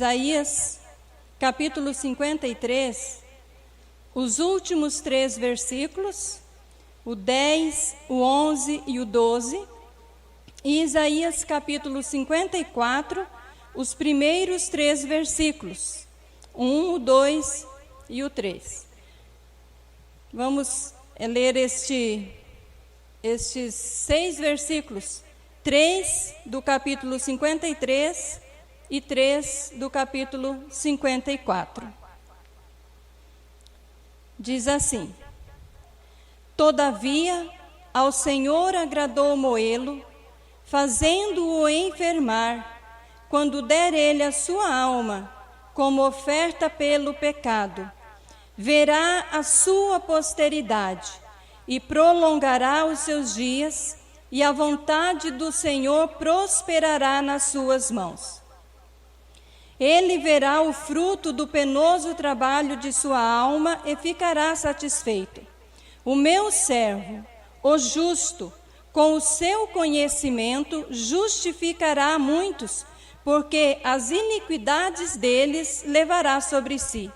Isaías, capítulo 53, os últimos 3 versículos, o 10, o 11 e o 12, e Isaías, capítulo 54, os primeiros 3 versículos, o 1, o 2 e o 3. Vamos ler estes 6 versículos, 3 do capítulo 53 e 3 do capítulo 54. Diz assim: Todavia, ao Senhor agradou moê-lo, fazendo-o enfermar, quando der ele a sua alma, como oferta pelo pecado. Verá a sua posteridade, e prolongará os seus dias, e a vontade do Senhor prosperará nas suas mãos. Ele verá o fruto do penoso trabalho de sua alma e ficará satisfeito. O meu servo, o justo, com o seu conhecimento, justificará muitos, porque as iniquidades deles levará sobre si.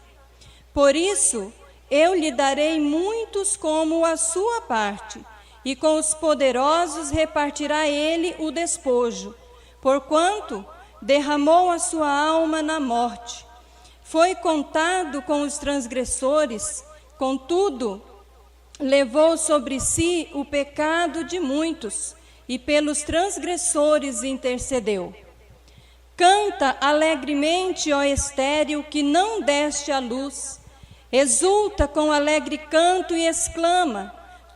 Por isso, eu lhe darei muitos como a sua parte, e com os poderosos repartirá ele o despojo, porquanto derramou a sua alma na morte. Foi contado com os transgressores, contudo, levou sobre si o pecado de muitos, e pelos transgressores intercedeu. Canta alegremente, ó estéril, que não deste à luz. Exulta com alegre canto e exclama,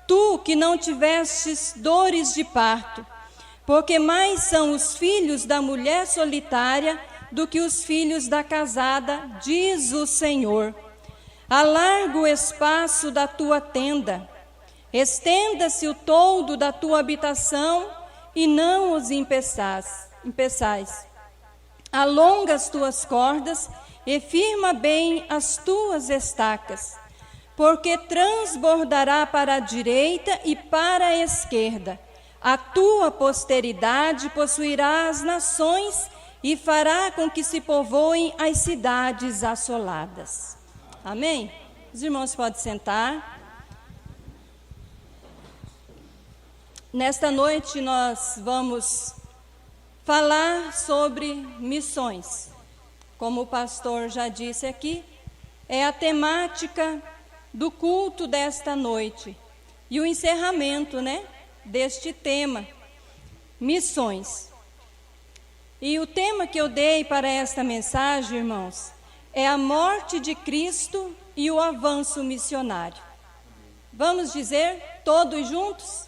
tu que não tivestes dores de parto, porque mais são os filhos da mulher solitária do que os filhos da casada, diz o Senhor. Alarga o espaço da tua tenda, estenda-se o toldo da tua habitação e não os empeçais. Alonga as tuas cordas e firma bem as tuas estacas, porque transbordará para a direita e para a esquerda. A tua posteridade possuirá as nações e fará com que se povoem as cidades assoladas. Amém? Os irmãos podem sentar. Nesta noite nós vamos falar sobre missões. Como o pastor já disse aqui, é a temática do culto desta noite e o encerramento, deste tema, missões. E o tema que eu dei para esta mensagem, irmãos, é a morte de Cristo e o avanço missionário. Vamos dizer todos juntos?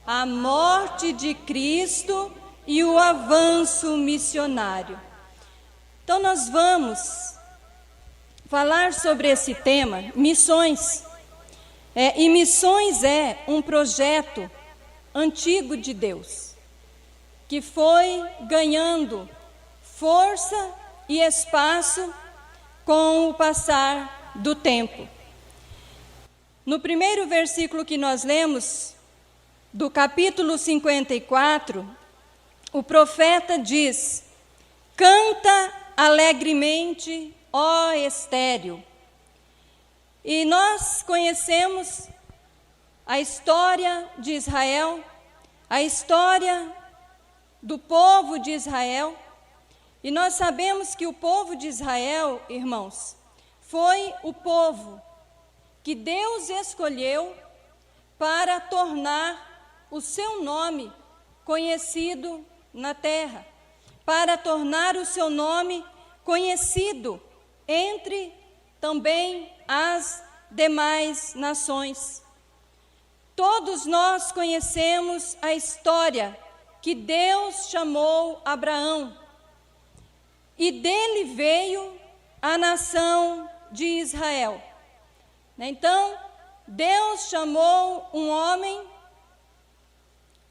A morte de Cristo e o avanço missionário. Então nós vamos falar sobre esse tema, missões. E missões é um projeto antigo de Deus, que foi ganhando força e espaço com o passar do tempo. No primeiro versículo que nós lemos, do capítulo 54, o profeta diz: Canta alegremente, ó estéril. E nós conhecemos a história de Israel, a história do povo de Israel, e nós sabemos que o povo de Israel, irmãos, foi o povo que Deus escolheu para tornar o seu nome conhecido na terra, para tornar o seu nome conhecido entre também as demais nações. Todos nós conhecemos a história que Deus chamou Abraão, e dele veio a nação de Israel. Então, Deus chamou um homem,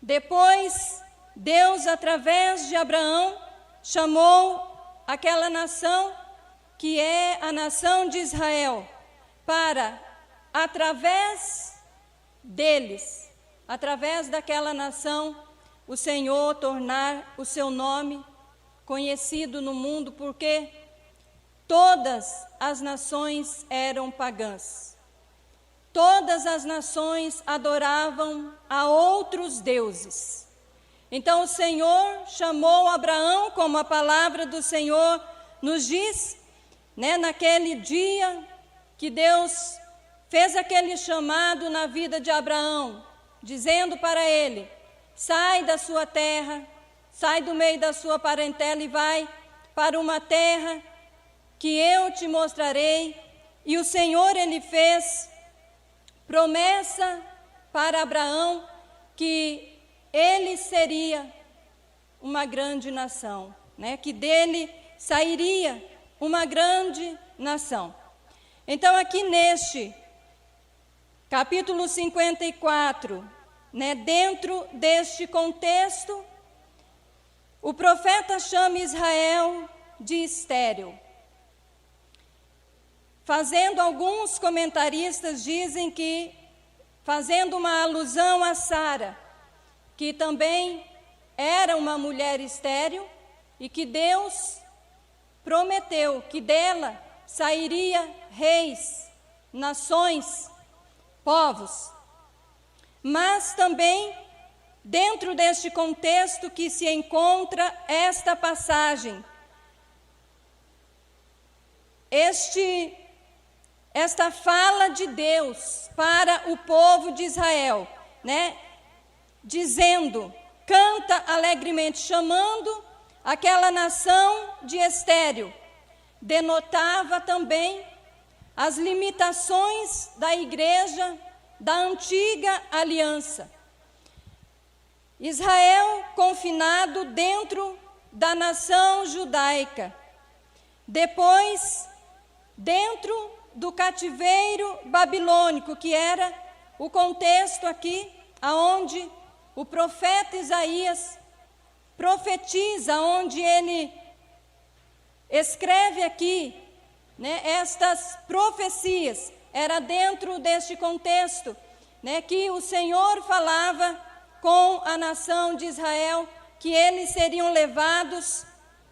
depois Deus, através de Abraão, chamou aquela nação, que é a nação de Israel, para, através deles, através daquela nação, o Senhor tornar o seu nome conhecido no mundo. Por quê? todas as nações eram pagãs. Todas as nações adoravam a outros deuses. Então o Senhor chamou Abraão, como a palavra do Senhor nos diz, naquele dia que Deus fez aquele chamado na vida de Abraão, dizendo para ele: sai da sua terra, sai do meio da sua parentela e vai para uma terra que eu te mostrarei. E o Senhor, ele fez promessa para Abraão que ele seria uma grande nação, que dele sairia uma grande nação. Então, aqui neste capítulo 54, dentro deste contexto, o profeta chama Israel de estéril. Fazendo, alguns comentaristas dizem que, fazendo uma alusão a Sara, que também era uma mulher estéril e que Deus prometeu que dela sairia reis, nações, povos. Mas também, dentro deste contexto que se encontra esta passagem, esta fala de Deus para o povo de Israel, dizendo, canta alegremente, chamando aquela nação de estéril, denotava também as limitações da igreja da antiga aliança. Israel confinado dentro da nação judaica, depois dentro do cativeiro babilônico, que era o contexto aqui, aonde o profeta Isaías profetiza, onde ele escreve aqui, estas profecias, era dentro deste contexto, que o Senhor falava com a nação de Israel, que eles seriam levados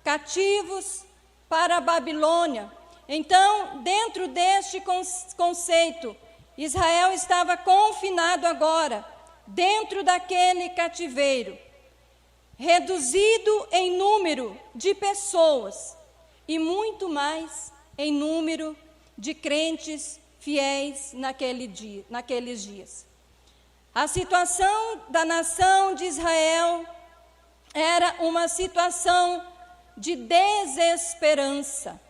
cativos para a Babilônia. Então, dentro deste conceito, Israel estava confinado agora, dentro daquele cativeiro, reduzido em número de pessoas e muito mais em número de crentes fiéis naqueles dias. A situação da nação de Israel era uma situação de desesperança,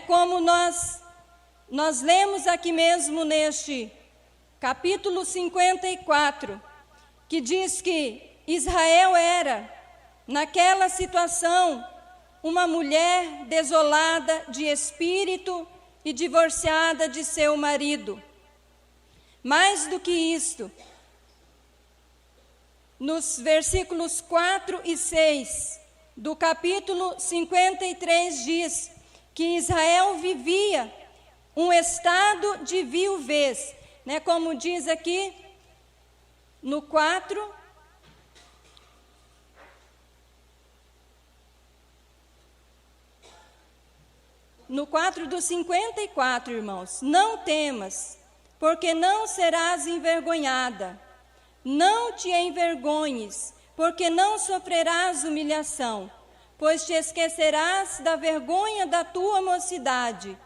como nós lemos aqui mesmo neste capítulo 54, que diz que Israel era, naquela situação, uma mulher desolada de espírito e divorciada de seu marido. Mais do que isto, nos versículos 4 e 6 do capítulo 53 diz que Israel vivia um estado de viuvez, como diz aqui no 4, no 4 do 54, irmãos: não temas, porque não serás envergonhada, não te envergonhes, porque não sofrerás humilhação, pois te esquecerás da vergonha da tua mocidade,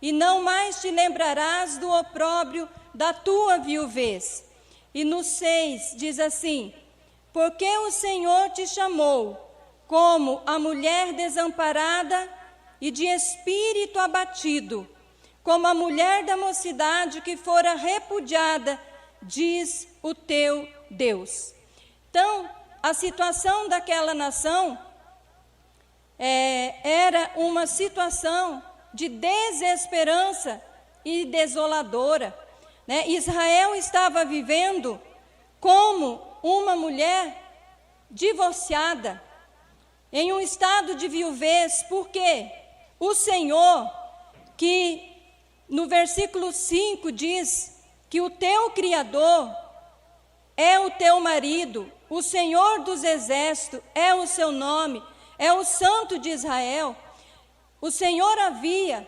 e não mais te lembrarás do opróbrio da tua viuvez. E no 6 diz assim: porque o Senhor te chamou como a mulher desamparada e de espírito abatido, como a mulher da mocidade que fora repudiada, diz o teu Deus. Então, a situação daquela nação era uma situação de desesperança e desoladora. Israel estava vivendo como uma mulher divorciada, em um estado de viuvez, porque o Senhor, que no versículo 5 diz que o teu Criador é o teu marido, o Senhor dos exércitos é o seu nome, é o Santo de Israel. o Senhor havia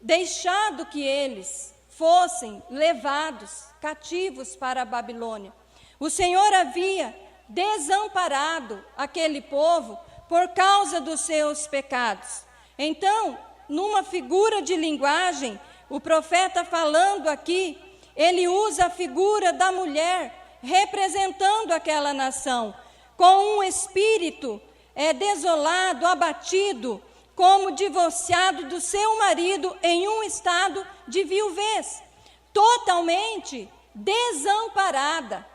deixado que eles fossem levados cativos para a Babilônia. O Senhor havia desamparado aquele povo por causa dos seus pecados. Então, numa figura de linguagem, o profeta falando aqui, ele usa a figura da mulher representando aquela nação, com um espírito desolado, abatido, como divorciado do seu marido em um estado de viuvez, totalmente desamparada.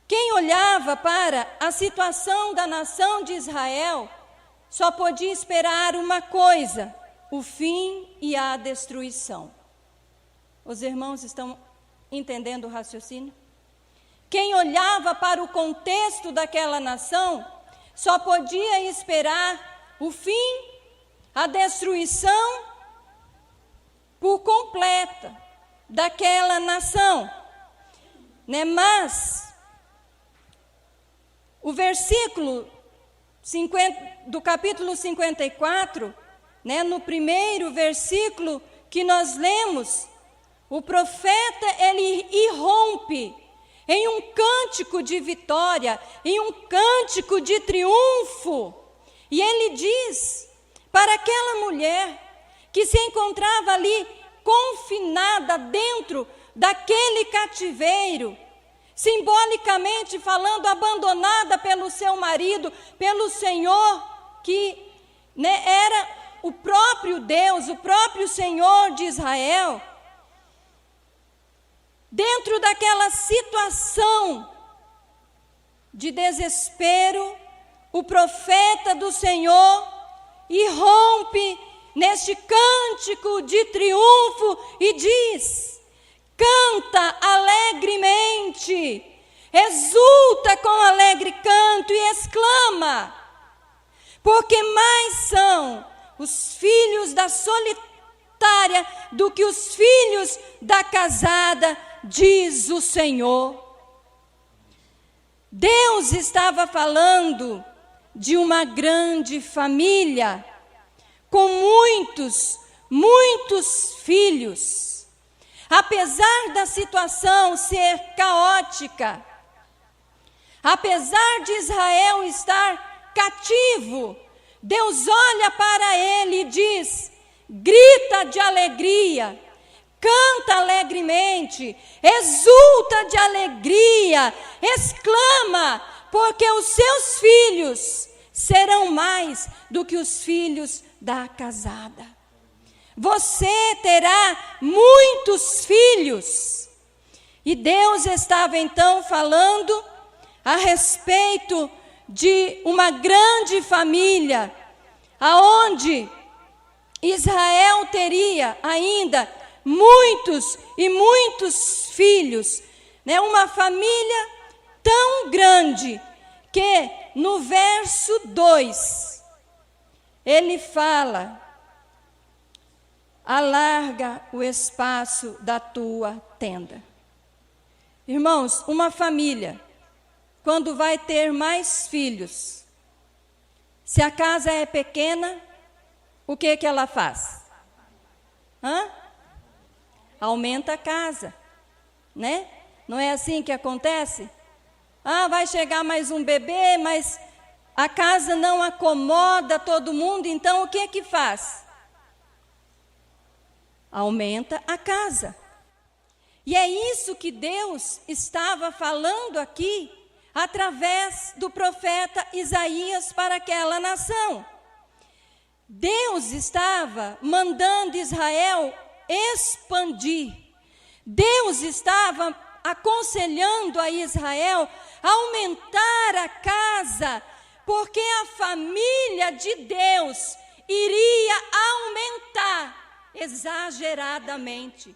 Quem olhava para a situação da nação de Israel só podia esperar uma coisa: o fim e a destruição. Os irmãos estão entendendo o raciocínio? Quem olhava para o contexto daquela nação só podia esperar o fim, a destruição por completa daquela nação, né? Mas o versículo 50, do capítulo 54, né, no primeiro versículo que nós lemos, o profeta ele irrompe em um cântico de vitória, em um cântico de triunfo, e ele diz para aquela mulher que se encontrava ali confinada dentro daquele cativeiro, simbolicamente falando, abandonada pelo seu marido, pelo Senhor, que, né, era o próprio Deus, o próprio Senhor de Israel. Dentro daquela situação de desespero, o profeta do Senhor irrompe neste cântico de triunfo e diz: canta alegremente, exulta com alegre canto e exclama, porque mais são os filhos da solitária do que os filhos da casada, diz o Senhor. Deus estava falando de uma grande família, com muitos filhos. Apesar da situação ser caótica, apesar de Israel estar cativo, Deus olha para ele e diz: grita de alegria, canta alegremente, exulta de alegria, exclama, porque os seus filhos serão mais do que os filhos da casada. Você terá muitos filhos. E Deus estava então falando a respeito de uma grande família, aonde Israel teria ainda muitos filhos, né? Uma família tão grande que no verso 2 ele fala: alarga o espaço da tua tenda. Irmãos, uma família, quando vai ter mais filhos, se a casa é pequena, o que ela faz? Aumenta a casa, né? Não é assim que acontece? Vai chegar mais um bebê, mas a casa não acomoda todo mundo, então o que faz? Aumenta a casa. E é isso que Deus estava falando aqui, através do profeta Isaías para aquela nação. Deus estava mandando Israel expandir. Deus estava aconselhando a Israel a aumentar a casa, porque a família de Deus iria aumentar exageradamente,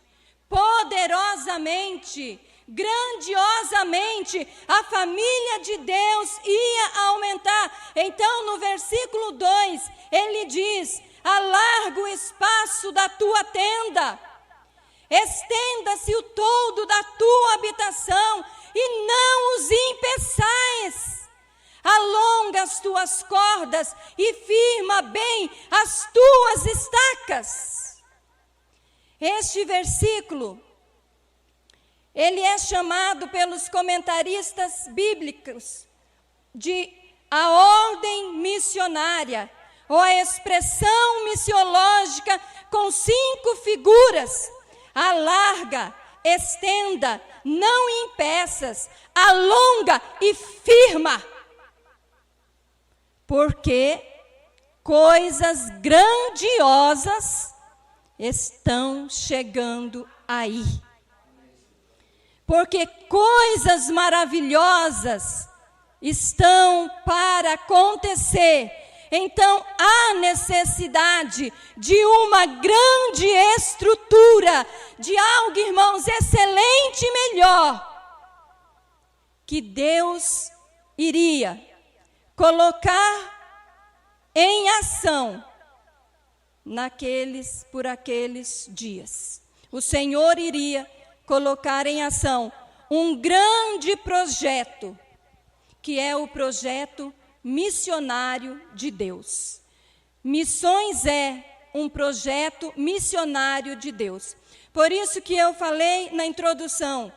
poderosamente, grandiosamente. A família de Deus ia aumentar. Então, no versículo 2, ele diz: alarga o espaço da tua tenda, estenda-se o toldo da tua habitação, e não os impeçais. alonga as tuas cordas e firma bem as tuas estacas. Este versículo, ele é chamado pelos comentaristas bíblicos de a ordem missionária, ou a expressão missiológica com 5 figuras: alarga, estenda, não impeças, alonga e firma. Porque coisas grandiosas estão chegando aí. Porque coisas maravilhosas estão para acontecer. Então, há necessidade de uma grande estrutura, de algo, irmãos, excelente e melhor, que Deus iria colocar em ação por aqueles dias. O Senhor iria colocar em ação um grande projeto, que é o projeto missionário de Deus. Missões é um projeto missionário de Deus. Por isso que eu falei na introdução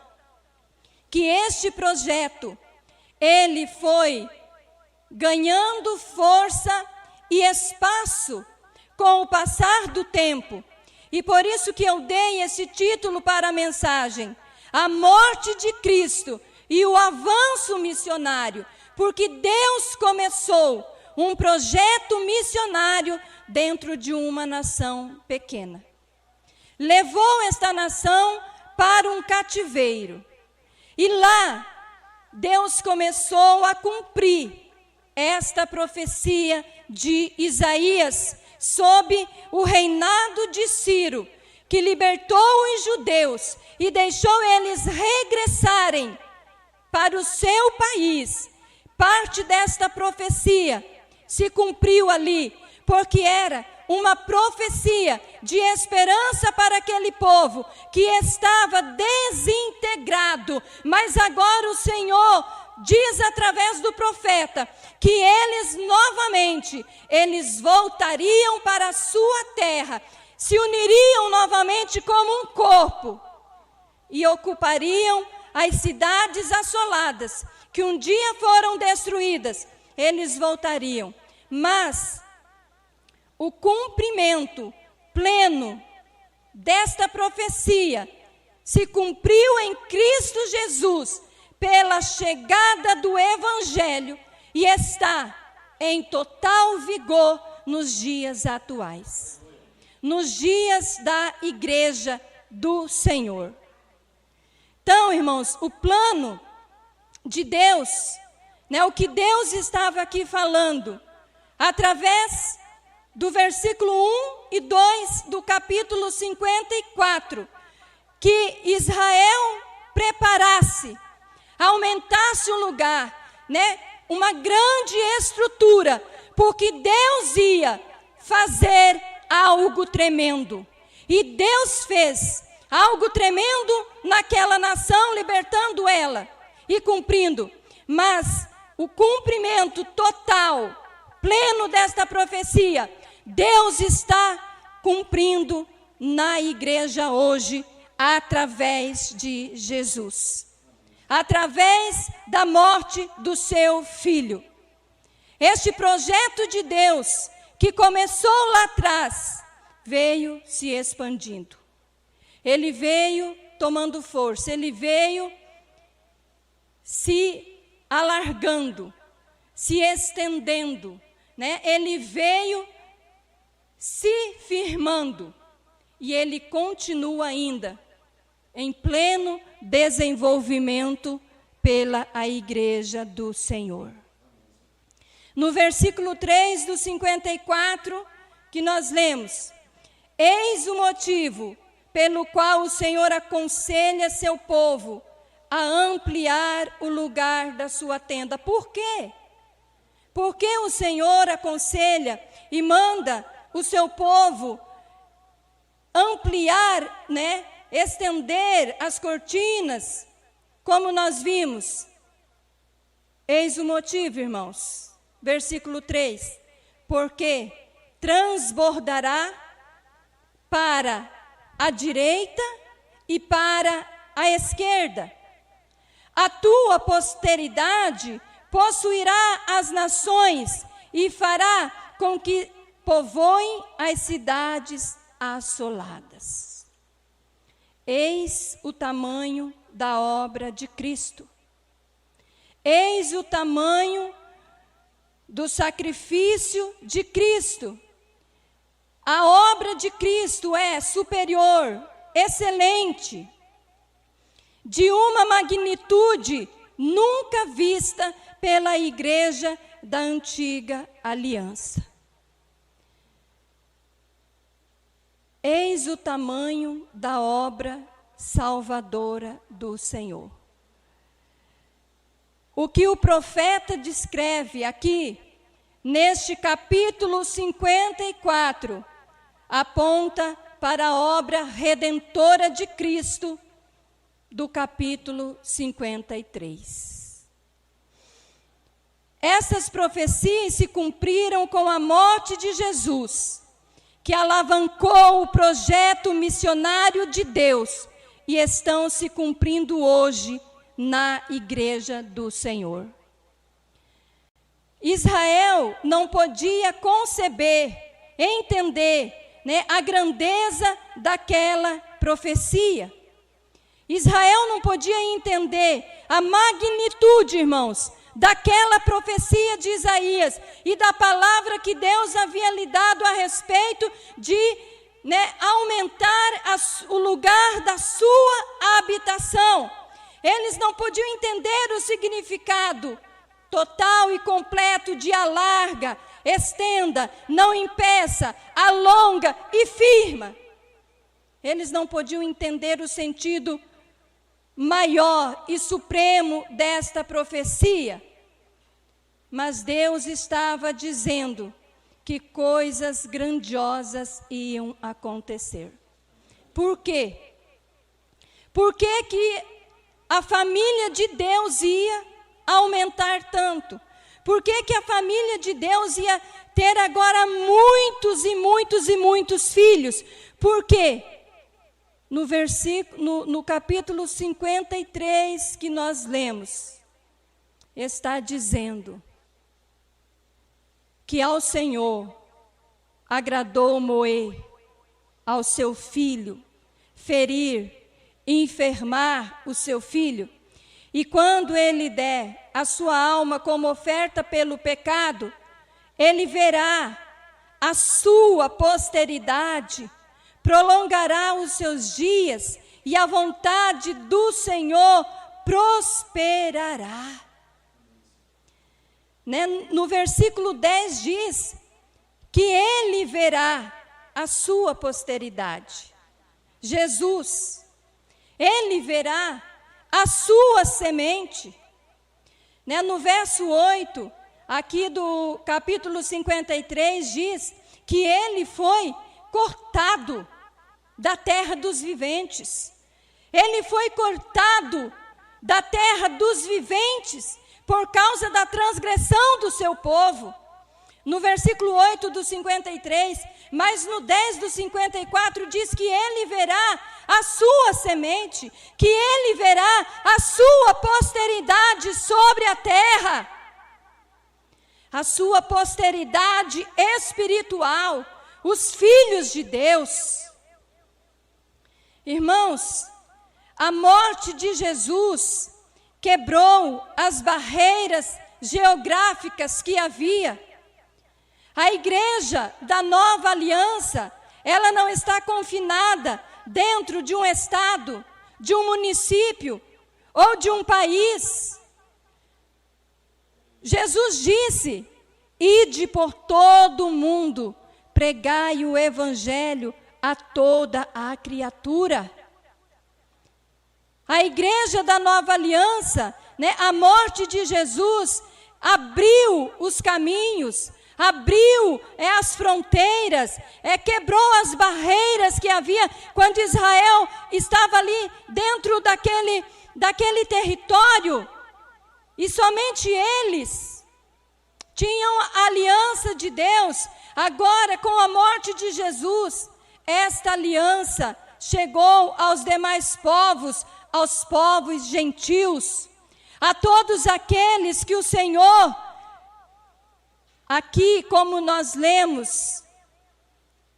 que este projeto, ele foi ganhando força e espaço com o passar do tempo. E por isso que eu dei esse título para a mensagem: a morte de Cristo e o avanço missionário. Porque Deus começou um projeto missionário dentro de uma nação pequena. Levou esta nação para um cativeiro. E lá, Deus começou a cumprir esta profecia de Isaías sob o reinado de Ciro, que libertou os judeus e deixou eles regressarem para o seu país. Parte desta profecia se cumpriu ali, porque era uma profecia de esperança para aquele povo que estava desintegrado. Mas agora o Senhor diz através do profeta que eles novamente, eles voltariam para a sua terra, se uniriam novamente como um corpo e ocupariam as cidades assoladas, que um dia foram destruídas. Eles voltariam. Mas o cumprimento pleno desta profecia se cumpriu em Cristo Jesus pela chegada do Evangelho e está em total vigor nos dias atuais, nos dias da Igreja do Senhor. Então, irmãos, o plano de Deus, o que Deus estava aqui falando, através do versículo 1 e 2 do capítulo 54, que Israel preparasse, aumentasse o lugar, uma grande estrutura, porque Deus ia fazer algo tremendo. E Deus fez algo tremendo naquela nação, libertando ela e cumprindo. Mas o cumprimento total, pleno desta profecia, Deus está cumprindo na igreja hoje, através de Jesus, através da morte do seu Filho. Este projeto de Deus, que começou lá atrás, veio se expandindo. Ele veio tomando força, ele veio se alargando, se estendendo, Ele veio se firmando e ele continua ainda em pleno desenvolvimento pela a igreja do Senhor. No versículo 3 do 54, que nós lemos: eis o motivo pelo qual o Senhor aconselha seu povo a ampliar o lugar da sua tenda. Por quê? Porque o Senhor aconselha e manda o seu povo ampliar, estender as cortinas, como nós vimos. Eis o motivo, irmãos. Versículo 3. Porque transbordará para a direita e para a esquerda. A tua posteridade possuirá as nações e fará com que povoem as cidades assoladas. Eis o tamanho da obra de Cristo. Eis o tamanho do sacrifício de Cristo. A obra de Cristo é superior, excelente, de uma magnitude nunca vista pela igreja da antiga aliança. Eis o tamanho da obra salvadora do Senhor. O que o profeta descreve aqui, neste capítulo 54, aponta para a obra redentora de Cristo, do capítulo 53. Essas profecias se cumpriram com a morte de Jesus, que alavancou o projeto missionário de Deus, e estão se cumprindo hoje na igreja do Senhor. Israel não podia conceber, entender, a grandeza daquela profecia. Israel não podia entender a magnitude, irmãos, daquela profecia de Isaías e da palavra que Deus havia lhe dado a respeito de aumentar o lugar da sua habitação. Eles não podiam entender o significado total e completo de alarga, estenda, não impeça, alonga e firma. Eles não podiam entender o sentido maior e supremo desta profecia. Mas Deus estava dizendo que coisas grandiosas iam acontecer. Por quê? Por que a família de Deus ia aumentar tanto? Por que a família de Deus ia ter agora muitos e muitos e muitos filhos? Por quê? No capítulo 53 que nós lemos, está dizendo que ao Senhor agradou moer ao seu filho, ferir, enfermar o seu filho, e quando ele der a sua alma como oferta pelo pecado, ele verá a sua posteridade, prolongará os seus dias, e a vontade do Senhor prosperará. No versículo 10 diz que ele verá a sua posteridade. Jesus, ele verá a sua semente. No verso 8, aqui do capítulo 53, diz que ele foi cortado da terra dos viventes. Ele foi cortado da terra dos viventes por causa da transgressão do seu povo. No versículo 8 do 53, mas no 10 do 54 diz que ele verá a sua semente, que ele verá a sua posteridade sobre a terra. A sua posteridade espiritual, os filhos de Deus. Irmãos, a morte de Jesus quebrou as barreiras geográficas que havia. A igreja da nova aliança, ela não está confinada dentro de um estado, de um município ou de um país. Jesus disse: ide por todo o mundo, pregai o evangelho a toda a criatura. A igreja da nova aliança, a morte de Jesus abriu os caminhos, abriu as fronteiras, quebrou as barreiras que havia quando Israel estava ali dentro daquele território. e somente eles tinham a aliança de Deus. Agora, com a morte de Jesus, esta aliança chegou aos demais povos, aos povos gentios, a todos aqueles que o Senhor, aqui como nós lemos,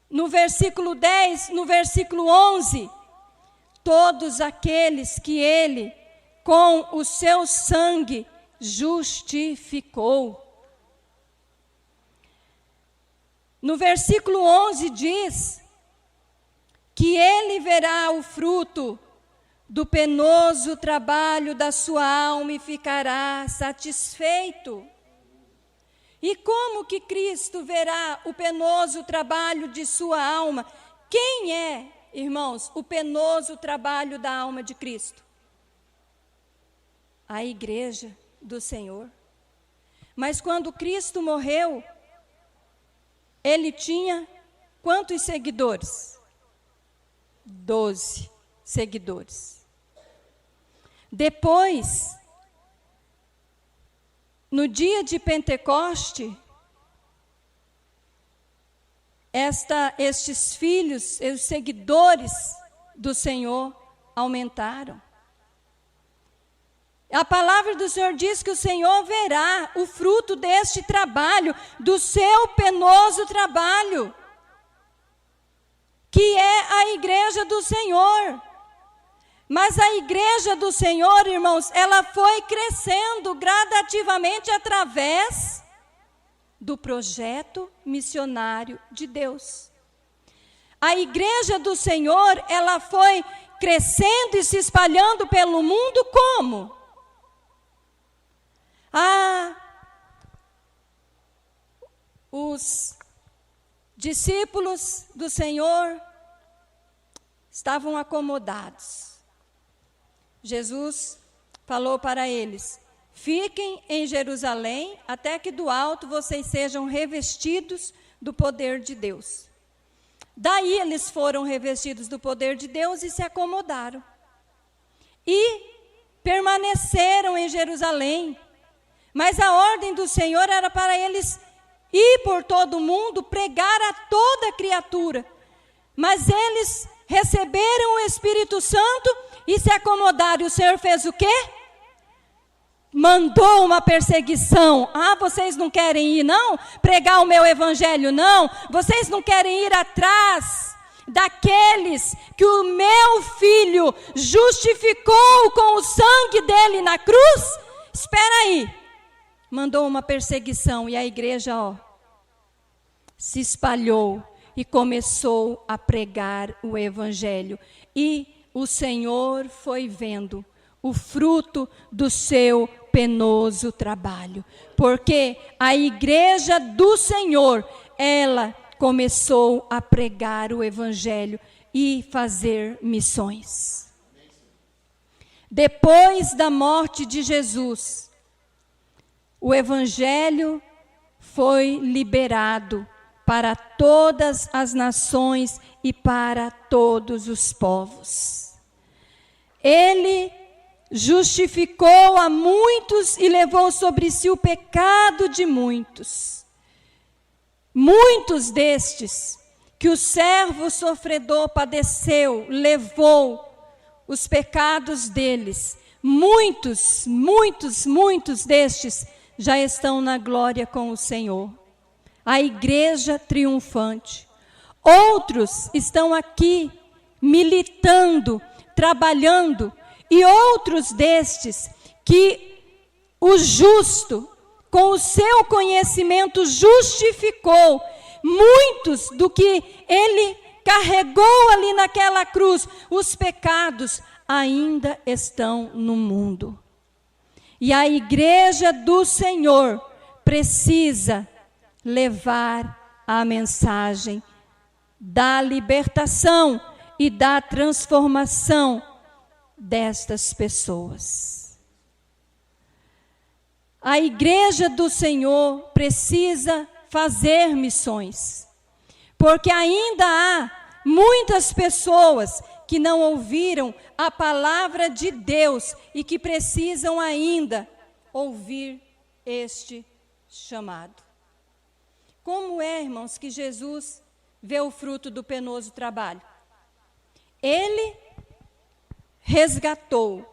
no versículo 10, no versículo 11, todos aqueles que Ele, com o seu sangue, justificou. No versículo 11 diz que Ele verá o fruto do penoso trabalho da sua alma e ficará satisfeito. E como que Cristo verá o penoso trabalho de sua alma? Quem é, irmãos, o penoso trabalho da alma de Cristo? A igreja do Senhor. Mas quando Cristo morreu, Ele tinha quantos seguidores? 12 seguidores. Depois, no dia de Pentecoste, estes filhos, os seguidores do Senhor, aumentaram. A palavra do Senhor diz que o Senhor verá o fruto deste trabalho, do seu penoso trabalho, que é a igreja do Senhor. Mas a igreja do Senhor, irmãos, ela foi crescendo gradativamente através do projeto missionário de Deus. A igreja do Senhor, ela foi crescendo e se espalhando pelo mundo como? Os discípulos do Senhor estavam acomodados. Jesus falou para eles: fiquem em Jerusalém até que do alto vocês sejam revestidos do poder de Deus. Daí eles foram revestidos do poder de Deus e se acomodaram. E permaneceram em Jerusalém. Mas a ordem do Senhor era para eles ir por todo o mundo, pregar a toda criatura. Mas eles receberam o Espírito Santo e se acomodaram. E o Senhor fez o quê? Mandou uma perseguição. Vocês não querem ir, não? Pregar o meu evangelho, não? Vocês não querem ir atrás daqueles que o meu filho justificou com o sangue dele na cruz? Espera aí. Mandou uma perseguição e a igreja, se espalhou e começou a pregar o evangelho. E o Senhor foi vendo o fruto do seu penoso trabalho. Porque a igreja do Senhor, ela começou a pregar o evangelho e fazer missões. Depois da morte de Jesus, o evangelho foi liberado para todas as nações e para todos os povos. Ele justificou a muitos e levou sobre si o pecado de muitos. Muitos destes que o servo sofredor padeceu, levou os pecados deles. Muitos destes já estão na glória com o Senhor. A igreja triunfante. Outros estão aqui militando, trabalhando, e outros destes que o justo, com o seu conhecimento, justificou muitos do que ele carregou ali naquela cruz. Os pecados ainda estão no mundo. E a igreja do Senhor precisa levar a mensagem da libertação e da transformação destas pessoas. A igreja do Senhor precisa fazer missões, porque ainda há muitas pessoas que não ouviram a palavra de Deus e que precisam ainda ouvir este chamado. Como é, irmãos, que Jesus vê o fruto do penoso trabalho? Ele resgatou,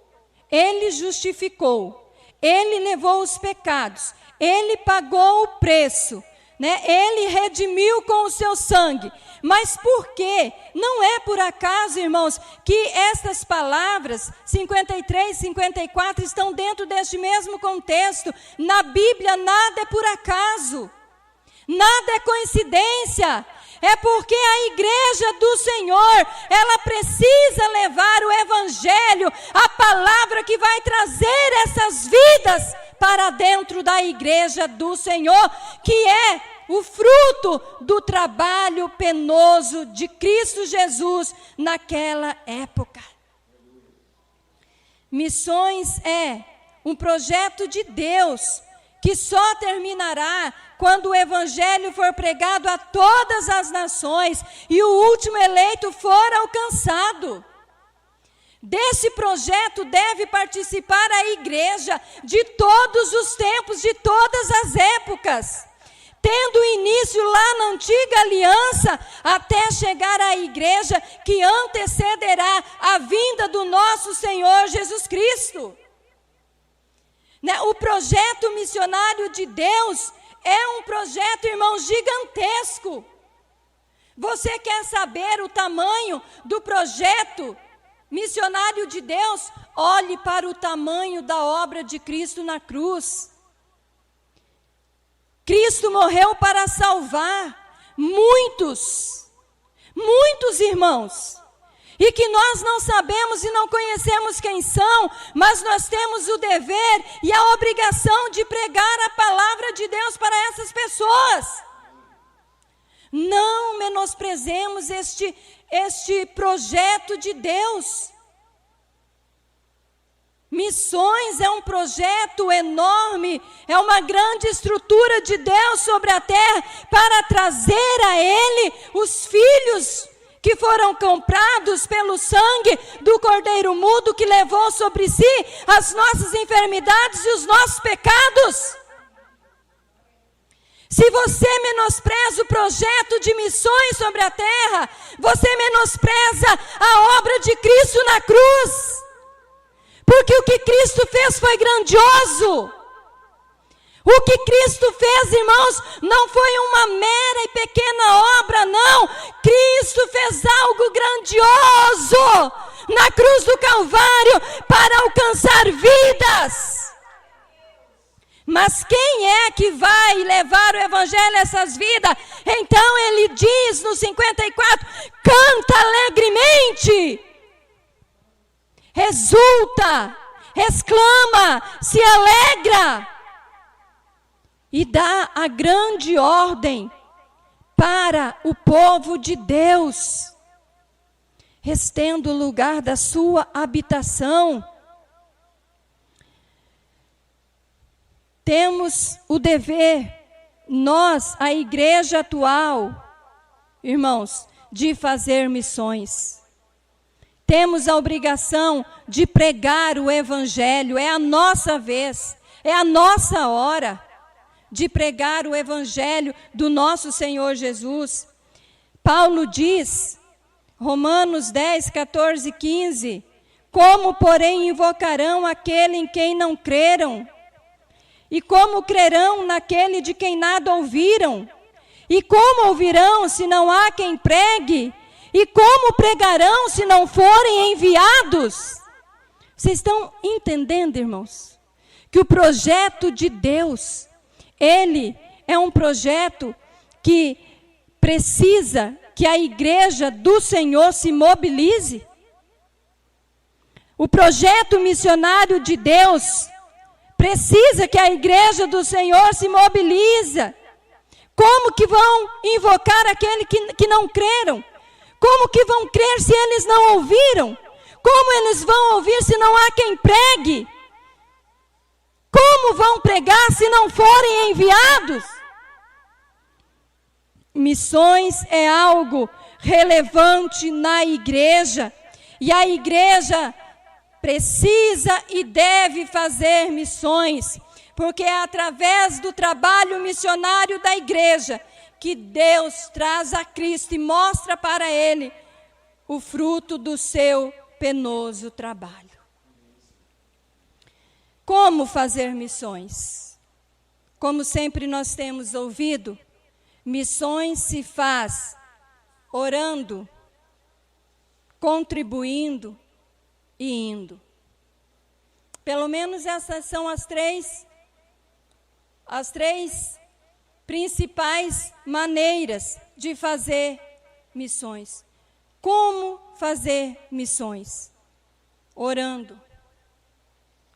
Ele justificou, Ele levou os pecados, Ele pagou o preço, né? Ele redimiu com o seu sangue. Mas por quê? Não é por acaso, irmãos, que estas palavras, 53 e 54, estão dentro deste mesmo contexto. Na Bíblia, nada é por acaso, nada é coincidência. É porque a igreja do Senhor, ela precisa levar o evangelho, a palavra que vai trazer essas vidas para dentro da igreja do Senhor, que é o fruto do trabalho penoso de Cristo Jesus naquela época. Missões é um projeto de Deus que só terminará quando o evangelho for pregado a todas as nações e o último eleito for alcançado. Desse projeto deve participar a igreja de todos os tempos, de todas as épocas, tendo início lá na antiga aliança, até chegar à igreja que antecederá a vinda do nosso Senhor Jesus Cristo. O projeto missionário de Deus é um projeto, irmão, gigantesco. Você quer saber o tamanho do projeto missionário de Deus? Olhe para o tamanho da obra de Cristo na cruz. Cristo morreu para salvar muitos irmãos. E que nós não sabemos e não conhecemos quem são, mas nós temos o dever e a obrigação de pregar a palavra de Deus para essas pessoas. Não menosprezemos este projeto de Deus. Missões é um projeto enorme, é uma grande estrutura de Deus sobre a terra para trazer a Ele os filhos que foram comprados pelo sangue do Cordeiro Mudo, que levou sobre si as nossas enfermidades e os nossos pecados. Se você menospreza o projeto de missões sobre a terra, você menospreza a obra de Cristo na cruz. Porque o que Cristo fez foi grandioso. O que Cristo fez, irmãos, não foi uma mera e pequena obra, não. Cristo fez algo grandioso na cruz do Calvário para alcançar vidas. Mas quem é que vai levar o evangelho a essas vidas? Então ele diz no 54, canta alegremente, exulta, exclama, se alegra. E dá a grande ordem para o povo de Deus, estenda o lugar da sua habitação. Temos o dever, nós, a igreja atual, irmãos, de fazer missões. Temos a obrigação de pregar o evangelho, é a nossa vez, é a nossa hora de pregar o evangelho do nosso Senhor Jesus. Paulo diz, Romanos 10, 14 e 15, como, porém, invocarão aquele em quem não creram? E como crerão naquele de quem nada ouviram? E como ouvirão se não há quem pregue? E como pregarão se não forem enviados? Vocês estão entendendo, irmãos? Que o projeto de Deus, ele é um projeto que precisa que a igreja do Senhor se mobilize. O projeto missionário de Deus precisa que a igreja do Senhor se mobilize. Como que vão invocar aquele que não creram? Como que vão crer se eles não ouviram? Como eles vão ouvir se não há quem pregue? Como vão pregar se não forem enviados? Missões é algo relevante na igreja. E a igreja precisa e deve fazer missões. porque é através do trabalho missionário da igreja que Deus traz a Cristo e mostra para Ele o fruto do seu penoso trabalho. Como fazer missões? Como sempre nós temos ouvido, missões se faz orando, contribuindo e indo. Pelo menos essas são as três principais maneiras de fazer missões. Como fazer missões? Orando,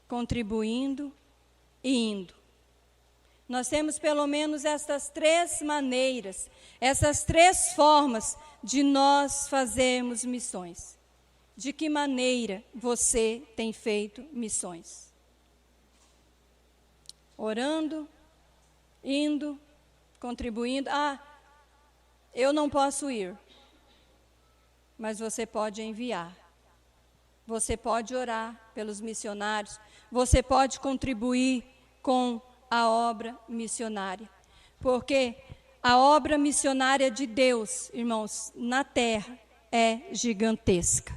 contribuindo e indo. Nós temos pelo menos essas três maneiras, essas três formas de nós fazermos missões. De que maneira você tem feito missões? Orando, indo, contribuindo. Eu não posso ir, mas você pode enviar. Você pode orar pelos missionários, você pode contribuir com a obra missionária. Porque a obra missionária de Deus, irmãos, na terra é gigantesca.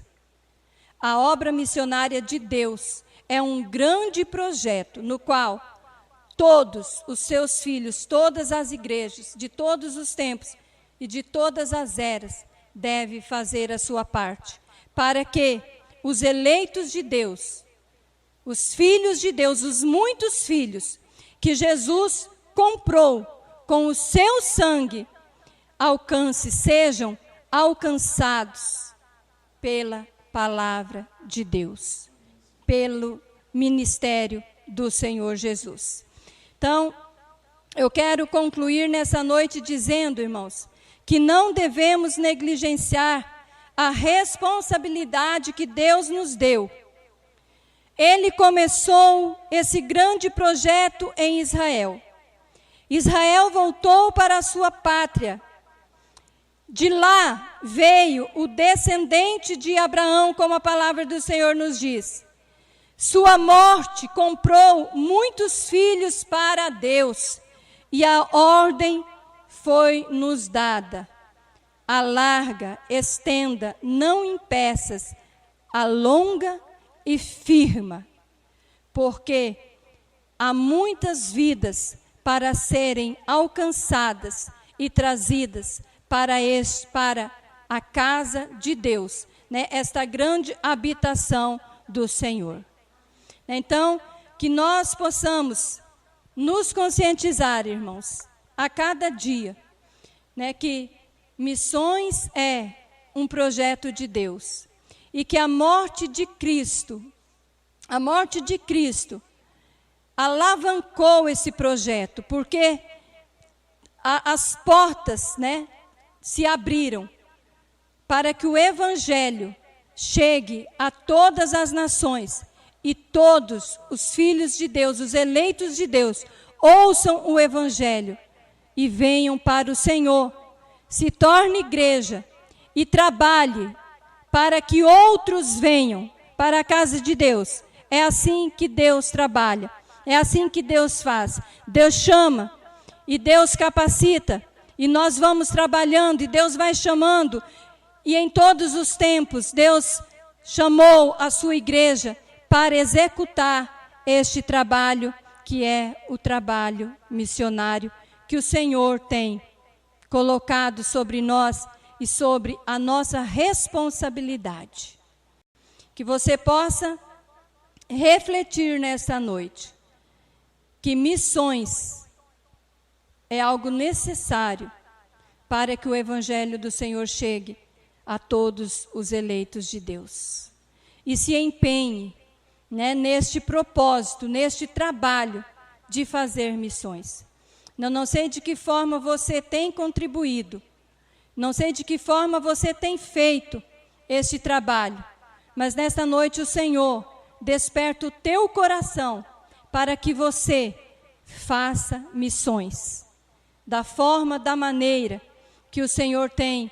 A obra missionária de Deus é um grande projeto no qual todos os seus filhos, todas as igrejas, de todos os tempos e de todas as eras, devem fazer a sua parte, para que os eleitos de Deus, os filhos de Deus, os muitos filhos que Jesus comprou com o seu sangue, sejam alcançados pela palavra de Deus, pelo ministério do Senhor Jesus. Então, eu quero concluir nessa noite dizendo, irmãos, que não devemos negligenciar a responsabilidade que Deus nos deu. Ele começou esse grande projeto em Israel. Israel voltou para a sua pátria. De lá veio o descendente de Abraão, como a palavra do Senhor nos diz. Sua morte comprou muitos filhos para Deus, e a ordem foi nos dada: alarga, estenda, não impeças, alonga e firma, porque há muitas vidas para serem alcançadas e trazidas para a casa de Deus, né? Esta grande habitação do Senhor. Então, que nós possamos nos conscientizar, irmãos, a cada dia, né, que missões é um projeto de Deus e que a morte de Cristo alavancou esse projeto, porque as portas, né, se abriram para que o Evangelho chegue a todas as nações e todos os filhos de Deus, os eleitos de Deus, ouçam o Evangelho e venham para o Senhor, se torne igreja e trabalhe para que outros venham para a casa de Deus. É assim que Deus trabalha, é assim que Deus faz. Deus chama e Deus capacita, e nós vamos trabalhando e Deus vai chamando, e em todos os tempos Deus chamou a sua igreja para executar este trabalho, que é o trabalho missionário que o Senhor tem colocado sobre nós e sobre a nossa responsabilidade. Que você possa refletir nesta noite que missões é algo necessário para que o Evangelho do Senhor chegue a todos os eleitos de Deus. E se empenhe, né, neste propósito, neste trabalho de fazer missões. Eu não sei de que forma você tem contribuído, não sei de que forma você tem feito este trabalho, mas nesta noite o Senhor desperta o teu coração para que você faça missões, da forma, da maneira que o Senhor tem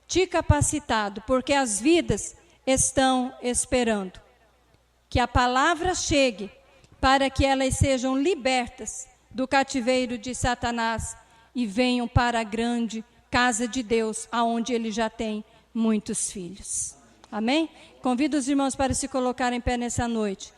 te capacitado, porque as vidas estão esperando que a palavra chegue para que elas sejam libertas do cativeiro de Satanás e venham para a grande casa de Deus, aonde ele já tem muitos filhos. Amém? Convido os irmãos para se colocarem em pé nessa noite.